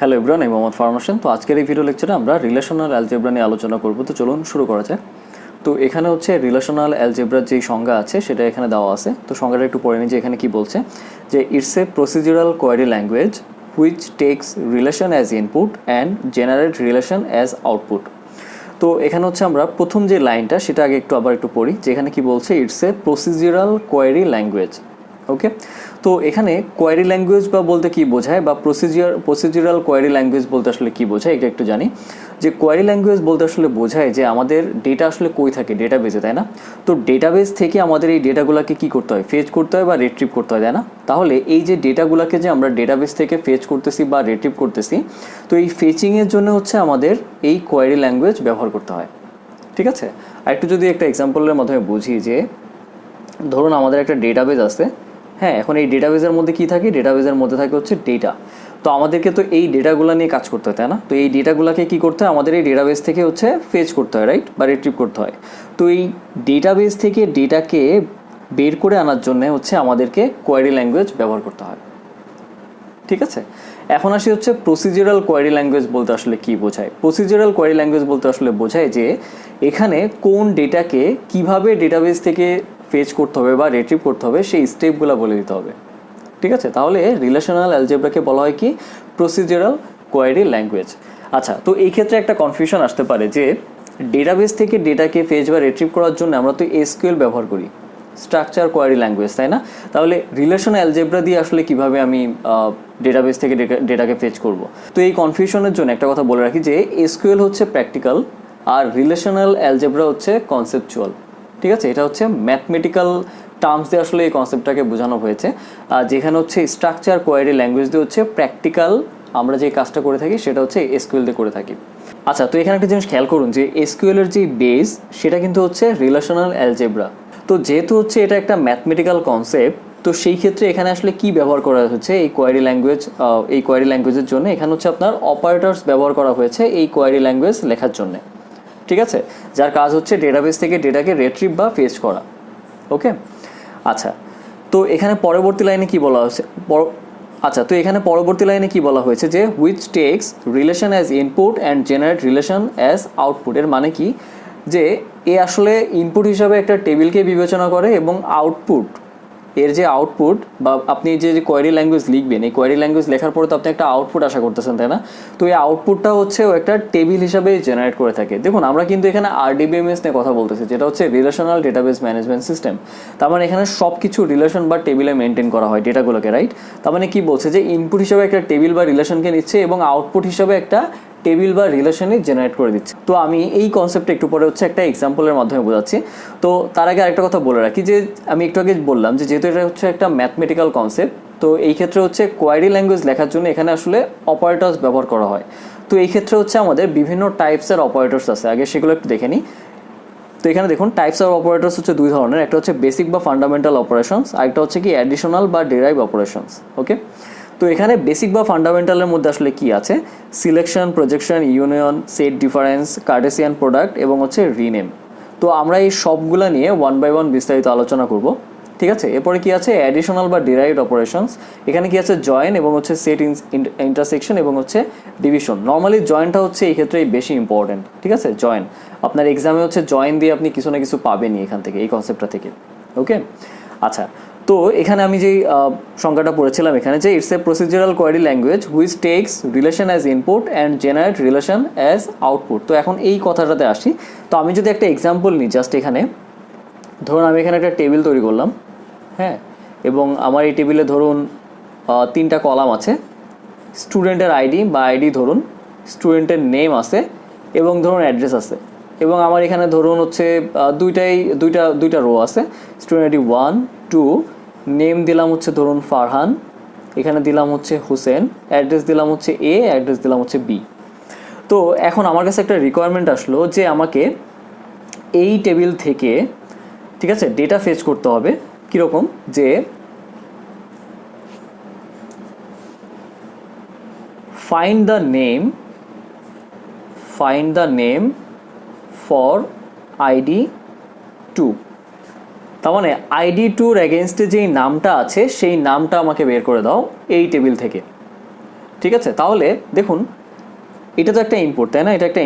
Hello everyone, আমি মোহাম্মদ ফারহান হোসেন। তো আজকের এই ভিডিও লেকচারে আমরা রিলেশনাল অ্যালজেব্রা নিয়ে আলোচনা করব। তো চলুন শুরু করা যাক। তো এখানে হচ্ছে রিলেশনাল অ্যালজেব্রার যেই সংজ্ঞা আছে সেটা এখানে দেওয়া আছে। তো সংজ্ঞাটা একটু পড়ে নিই যে এখানে কি বলছে, যে it's a procedural query language which takes relation as input and generate relation as output. তো এখানে হচ্ছে আমরা প্রথম যে লাইনটা সেটা আগে আবার একটু পড়ি, যে এখানে কি বলছে, it's a procedural query language. Okay, তো এখানে কোয়ারি ল্যাঙ্গুয়েজ বা বলতে কি বোঝায়, বা প্রসিডিউরাল কোয়ারি ল্যাঙ্গুয়েজ বলতে আসলে কি বোঝায় এটা একটু জানি। যে কোয়ারি ল্যাঙ্গুয়েজ বলতে আসলে বোঝায় যে আমাদের ডেটা আসলে কই থাকে, ডেটাবেজে, তাই না? তো ডেটাবেজ থেকে আমাদের এই ডেটাগুলোকে কি করতে হয়, ফেচ করতে হয় বা রিট্রিভ করতে হয়, তাই না? তাহলে এই যে ডেটাগুলোকে যে আমরা ডেটাবেজ থেকে ফেচ করতেছি বা রিট্রিভ করতেছি, তো এই ফেচিংয়ের জন্য হচ্ছে আমাদের এই কোয়ারি ল্যাঙ্গুয়েজ ব্যবহার করতে হয়। ঠিক আছে, আর একটু যদি একটা এক্সাম্পলের মাধ্যমে বুঝি, যে ধরুন আমাদের একটা ডেটাবেজ আছে। হ্যাঁ, এখন এই ডেটাবেজের মধ্যে কি থাকে, ডেটাবেজের মধ্যে থাকে হচ্ছে ডেটা। তো আমাদেরকে তো এই ডেটাগুলো নিয়ে কাজ করতে হয়, তাই না? তো এই ডেটাগুলোকে কি করতে হয়, আমাদের এই ডেটাবেজ থেকে হচ্ছে ফেচ করতে হয়, রাইট, বা রিট্রিভ করতে হয়। তো এই ডেটাবেজ থেকে ডেটাকে বের করে আনার জন্য হচ্ছে আমাদেরকে কোয়ারি ল্যাঙ্গুয়েজ ব্যবহার করতে হয়। ঠিক আছে, এখন আসি হচ্ছে প্রসিডিউরাল কোয়ারি ল্যাঙ্গুয়েজ বলতে আসলে কি বোঝায়। প্রসিডিউরাল কোয়ারি ল্যাঙ্গুয়েজ বলতে আসলে বোঝায় যে এখানে কোন ডেটাকে কিভাবে ডেটাবেজ থেকে ফেচ করতে হবে বা রিট্রিভ করতে হবে সেই স্টেপগুলো বলে দিতে হবে। ঠিক আছে, তাহলে রিলেশনাল অ্যালজেব্রাকে বলা হয় কি, প্রসিডিউরাল কোয়ারি ল্যাঙ্গুয়েজ। আচ্ছা, তো এই ক্ষেত্রে একটা কনফিউশন আসতে পারে যে ডেটাবেস থেকে ডেটাকে ফেচ বা রিট্রিভ করার জন্য আমরা তো এসকিউএল ব্যবহার করি, স্ট্রাকচার কোয়ারি ল্যাঙ্গুয়েজ, তাই না? তাহলে রিলেশনাল অ্যালজেব্রা দিয়ে আসলে কিভাবে আমি ডেটাবেস থেকে ডেটাকে ফেচ করব? তো এই কনফিউশনের জন্য একটা কথা বলে রাখি, যে এসকিউএল হচ্ছে প্র্যাকটিক্যাল আর রিলেশনাল অ্যালজেব্রা হচ্ছে কনসেপচুয়াল। ঠিক আছে, এটা হচ্ছে ম্যাথমেটিক্যাল টার্মস দিয়ে আসলে এই কনসেপ্টটাকে বোঝানো হয়েছে। আর যেখানে হচ্ছে স্ট্রাকচার কোয়ারি ল্যাঙ্গুয়েজ দিয়ে হচ্ছে প্র্যাকটিক্যাল আমরা যে কাজটা করে থাকি সেটা হচ্ছে এসকিউএল দিয়ে করে থাকি। আচ্ছা, তো এখানে একটা জিনিস খেয়াল করুন, যে এসকিউএল এর যে বেস সেটা কিন্তু হচ্ছে রিলেশনাল অ্যালজেব্রা। তো যেহেতু হচ্ছে এটা একটা ম্যাথমেটিক্যাল কনসেপ্ট, তো সেই ক্ষেত্রে এখানে আসলে কি ব্যবহার করা হচ্ছে এই কোয়ারি ল্যাঙ্গুয়েজের জন্য, এখানে হচ্ছে আপনার অপারেটরস ব্যবহার করা হয়েছে এই কোয়ারি ল্যাঙ্গুয়েজ লেখার জন্য। ঠিক আছে, যার কাজ হচ্ছে ডেটাবেস থেকে ডেটাকে রিট্রিভ বা ফেচ করা। ওকে, আচ্ছা, তো এখানে পরবর্তী লাইনে কি বলা হয়েছে, যে which takes relation as input and generate relation as output. এর মানে কি, যে এ আসলে ইনপুট হিসাবে একটা টেবিলকে বিবেচনা করে এবং আউটপুট, এর যে আউটপুট বা আপনি যে কোয়ারি ল্যাঙ্গুয়েজ লিখবেন, এই কোয়ারি ল্যাঙ্গুয়েজ লেখার পরে তো আপনি একটা আউটপুট আশা করতেছেন, তাই না? তো এই আউটপুটটা হচ্ছে ও একটা টেবিল হিসাবে জেনারেট করে থাকে। দেখুন, আমরা কিন্তু এখানে DBMS নিয়ে কথা বলতেছি, যেটা হচ্ছে রিলেশনাল ডেটাবেস ম্যানেজমেন্ট সিস্টেম। তার মানে এখানে সব কিছু রিলেশন বা টেবিলে মেনটেন করা হয় ডেটাগুলোকে, রাইট? তার মানে কি বলছে, যে ইনপুট হিসাবে একটা টেবিল বা রিলেশনকে নিচ্ছে এবং আউটপুট হিসাবে একটা টেবিল বা রিলেশনই জেনারেট করে দিচ্ছে। তো আমি এই কনসেপ্টটা একটু পরে হচ্ছে একটা এক্সাম্পলের মাধ্যমে বোঝাচ্ছি। তো তার আগে আরেকটা কথা বলে রাখি, যে আমি একটু আগে বললাম যে যেহেতু এটা হচ্ছে একটা ম্যাথমেটিক্যাল কনসেপ্ট, তো এই ক্ষেত্রে হচ্ছে কোয়ারি ল্যাঙ্গুয়েজ লেখার জন্য এখানে আসলে অপারেটরস ব্যবহার করা হয়। তো এই ক্ষেত্রে হচ্ছে আমাদের বিভিন্ন টাইপসের অপারেটরস আছে, আগে সেগুলো একটু দেখে নিই। তো এখানে দেখুন, টাইপস অফ অপারেটরস হচ্ছে দুই ধরনের, একটা হচ্ছে বেসিক বা ফান্ডামেন্টাল অপারেশনস, আরেকটা হচ্ছে কি অ্যাডিশনাল বা ডেরাইভ অপারেশনস। ওকে, তো এখানে বেসিক বা ফান্ডামেন্টালের মধ্যে আসলে কি আছে, selection, projection, union, set difference, Cartesian product এবং হচ্ছে রিনেম। তো আমরা এই সবগুলো নিয়ে ওয়ান বাই ওয়ান বিস্তারিত আলোচনা করব। ঠিক আছে, এরপরে কি আছে অ্যাডিশনাল বা ডিরাইভড অপারেশনস। এখানে কি আছে জয়েন এবং হচ্ছে সেট ইন্টারসেকশন এবং হচ্ছে ডিভিশন। নর্মালি জয়েনটা হচ্ছে এই ক্ষেত্রে বেশি ইম্পর্টেন্ট। ঠিক আছে, জয়েন আপনার এক্সামে হচ্ছে জয়েন দিয়ে আপনি কিছু না কিছু পাবেনই এখান থেকে, এই কনসেপ্টটা থেকে। ওকে, আচ্ছা, তো এখানে আমি যেই সংজ্ঞাটা পড়েছিলাম এখানে, যে it's a procedural query language which takes relation as input and generate relation as output. তো এখন এই কথাটাতে আসি। তো আমি যদি একটা এক্সাম্পল নিই, জাস্ট এখানে ধরুন আমি এখানে একটা টেবিল তৈরি করলাম। হ্যাঁ, এবং আমার এই টেবিলে ধরুন 3টা কলাম আছে। স্টুডেন্টের আইডি বা আইডি ধরুন, স্টুডেন্টের নেম আছে এবং ধরুন অ্যাড্রেস আছে, এবং আমার এখানে ধরুন হচ্ছে দুইটা রো আছে। স্টুডেন্ট আইডি 1, 2, নেম দিলাম হচ্ছে ধরুন ফারহান, এখানে দিলাম হচ্ছে হোসেন, অ্যাড্রেস দিলাম হচ্ছে A, অ্যাড্রেস দিলাম হচ্ছে B। তো এখন আমার কাছে একটা রিকোয়ারমেন্ট আসলো যে আমাকে এই টেবিল থেকে, ঠিক আছে, ডেটা ফেচ করতে হবে। কীরকম, যে find the name for ID 2। তার মানে ID 2-র এগেনস্টে যেই নামটা আছে সেই নামটা আমাকে বের করে দাও এই টেবিল থেকে। ঠিক আছে, তাহলে দেখুন এটা তো একটা ইনপুট, তাই না? এটা একটা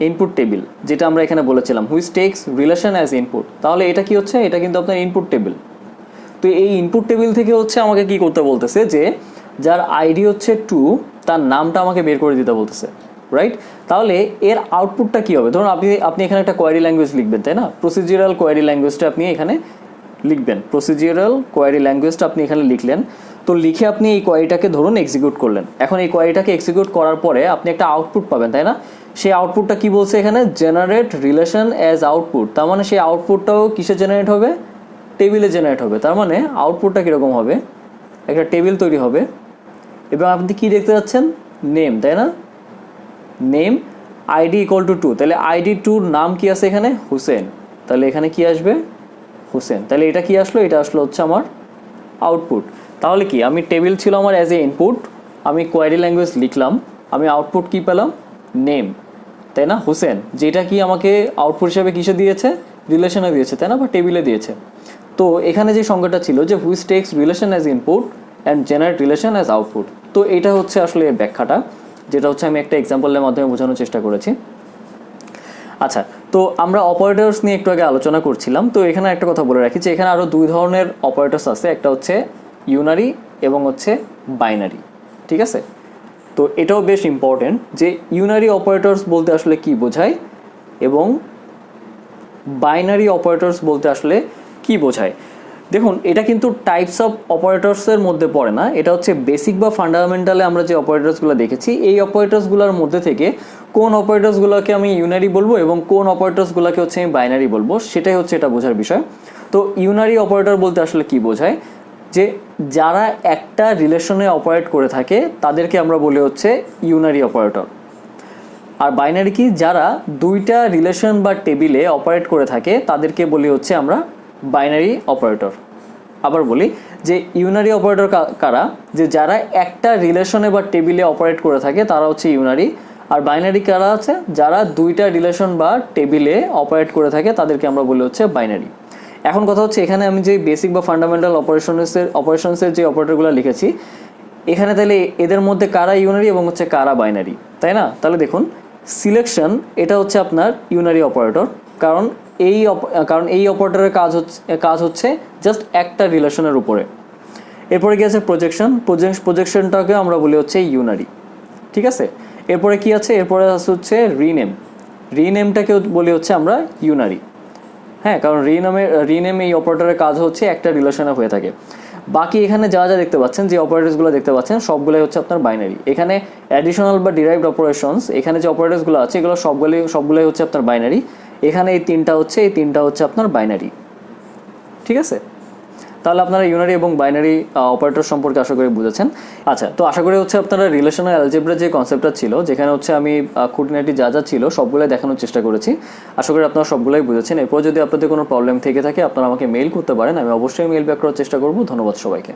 ইনপুট টেবিল, যেটা আমরা এখানে বলেছিলাম which takes relation as input. তাহলে এটা কি হচ্ছে? এটা কিন্তু আপনার ইনপুট টেবিল। তো এই ইনপুট টেবিল থেকে হচ্ছে আমাকে কি করতে বলতেছে, যে যার আইডি হচ্ছে 2 তার নামটা আমাকে বের করে দিতে বলতেছে, রাইট? তাহলে এর আউটপুটটা কি হবে? ধরুন আপনি এখানে একটা কোয়ারি ল্যাঙ্গুয়েজ লিখবেন, তাই না? প্রসিডিউরাল কোয়ারি ল্যাঙ্গুয়েজটা আপনি এখানে লিখবেন, প্রসিডিউরাল কোয়ারি ল্যাঙ্গুয়েজটা আপনি এখানে লিখলেন। তো লিখে আপনি এই কোয়ারিটাকে ধরুন এক্সিকিউট করলেন। এখন এই কোয়ারিটাকে এক্সিকিউট করার পরে আপনি একটা আউটপুট পাবেন, তাই না? সেই আউটপুটটা কি বলছে এখানে? Generate relation as output. তার মানে সেই আউটপুটটাও কিসে জেনারেট হবে? টেবিলে জেনারেট হবে। তার মানে আউটপুটটা কীরকম হবে? একটা টেবিল তৈরি হবে এবং আপনি কি দেখতে যাচ্ছেন? নেম, তাই না? Name ID equal to 2। তাহলে আইডি 2 নাম কি আছে এখানে? হুসেন। তাহলে এখানে কি আসবে? হুসেন। তাহলে এটা কি আসলো? এটা আসলো হচ্ছে আমার আউটপুট। তাহলে কি, আমি টেবিল ছিল আমার অ্যাজ এ ইনপুট, আমি কোয়ারি ল্যাঙ্গুয়েজ লিখলাম, আমি আউটপুট কি পেলাম? নেম, তাই না? হুসেন, যেটা কি আমাকে আউটপুট হিসেবে কিসে দিয়েছে? রিলেশনে দিয়েছে, তাই না? বা টেবিলে দিয়েছে। তো এখানে যে সংজ্ঞাটা ছিল যে which takes relation as input and generate relation as output, তো এটা হচ্ছে আসলে এর ব্যাখ্যাটা, যেটা হচ্ছে আমি একটা এক্সাম্পলের মাধ্যমে বোঝানোর চেষ্টা করেছি। আচ্ছা, তো আমরা অপারেটরস নিয়ে একটু আগে আলোচনা করছিলাম। তো এখানে একটা কথা বলে রাখি যে এখানে আরও 2 ধরনের অপারেটরস আছে, একটা হচ্ছে ইউনারি এবং হচ্ছে বাইনারি, ঠিক আছে? তো এটাও বেশ ইম্পর্টেন্ট যে ইউনারি অপারেটরস বলতে আসলে কি বোঝায় এবং বাইনারি অপারেটরস বলতে আসলে কি বোঝায়। দেখুন, এটা কিন্তু টাইপস অফ অপারেটরসের মধ্যে পড়ে না, এটা হচ্ছে বেসিক বা ফান্ডামেন্টালে আমরা যে অপারেটরসগুলো দেখেছি এই অপারেটরসগুলোর মধ্যে থেকে কোন অপারেটরসগুলোকে আমি ইউনারি বলবো এবং কোন অপারেটরসগুলোকে হচ্ছে আমি বাইনারি বলবো, সেটাই হচ্ছে এটা বোঝার বিষয়। তো ইউনারি অপারেটর বলতে আসলে কি বোঝায়? যে যারা একটা রিলেশনে অপারেট করে থাকে তাদেরকে আমরা বলি হচ্ছে ইউনারি অপারেটর। আর বাইনারি কি? যারা 2টা রিলেশন বা টেবিলে অপারেট করে থাকে তাদেরকে বলি হচ্ছে আমরা বাইনারি অপারেটর। আবার বলি যে ইউনারি অপারেটর কারা? যে যারা একটা রিলেশনে বা টেবিলে অপারেট করে থাকে তারা হচ্ছে ইউনারি। আর বাইনারি কারা আছে? যারা 2টা রিলেশন বা টেবিলে অপারেট করে থাকে তাদেরকে আমরা বলি হচ্ছে বাইনারি। এখন কথা হচ্ছে এখানে আমি যে বেসিক বা ফান্ডামেন্টাল অপারেশনসের যে অপারেটরগুলো লিখেছি এখানে, তাহলে এদের মধ্যে কারা ইউনারি এবং হচ্ছে কারা বাইনারি, তাই না? তাহলে দেখুন, সিলেকশন এটা হচ্ছে আপনার ইউনারি অপারেটর, কারণ এই অপারেটরের কাজ হচ্ছে জাস্ট একটা রিলেশনের উপরে। এরপরে কি আছে? প্রজেকশনটাকে আমরা বলি হচ্ছে ইউনারি, ঠিক আছে? এরপরে কি আছে? এরপরে আছে হচ্ছে রিনেমটাকে বলি হচ্ছে আমরা ইউনারি। হ্যাঁ, কারণ রিনেম এই অপারেটরের কাজ হচ্ছে একটা রিলেশনে হয়ে থাকে। বাকি এখানে যা যা দেখতে পাচ্ছেন, যে অপারেটরসগুলো দেখতে পাচ্ছেন সবগুলোই হচ্ছে আপনার বাইনারি। এখানে অ্যাডিশনাল বা ডিরাইভড অপারেশনস, এখানে যে অপারেটরসগুলো আছে এগুলো সবগুলোই হচ্ছে আপনার বাইনারি। এখানে এই তিনটা হচ্ছে আপনার বাইনারি, ঠিক আছে? তাহলে আপনারা ইউনারি এবং বাইনারি অপারেটর সম্পর্কে আশা করি বুঝেছেন। আচ্ছা, তো আশা করি হচ্ছে আপনারা রিলেশনাল অ্যালজেব্রা যে কনসেপ্টটা ছিল, যেখানে হচ্ছে আমি খুঁটিনাটি যা যা ছিল সবগুলোই দেখানোর চেষ্টা করেছি, আশা করি আপনারা সবগুলোই বুঝেছেন। এরপর যদি আপনাদের কোনো প্রবলেম থেকে থাকে আপনারা আমাকে মেইল করতে পারেন, আমি অবশ্যই মেইল ব্যাক করার চেষ্টা করব। ধন্যবাদ সবাইকে।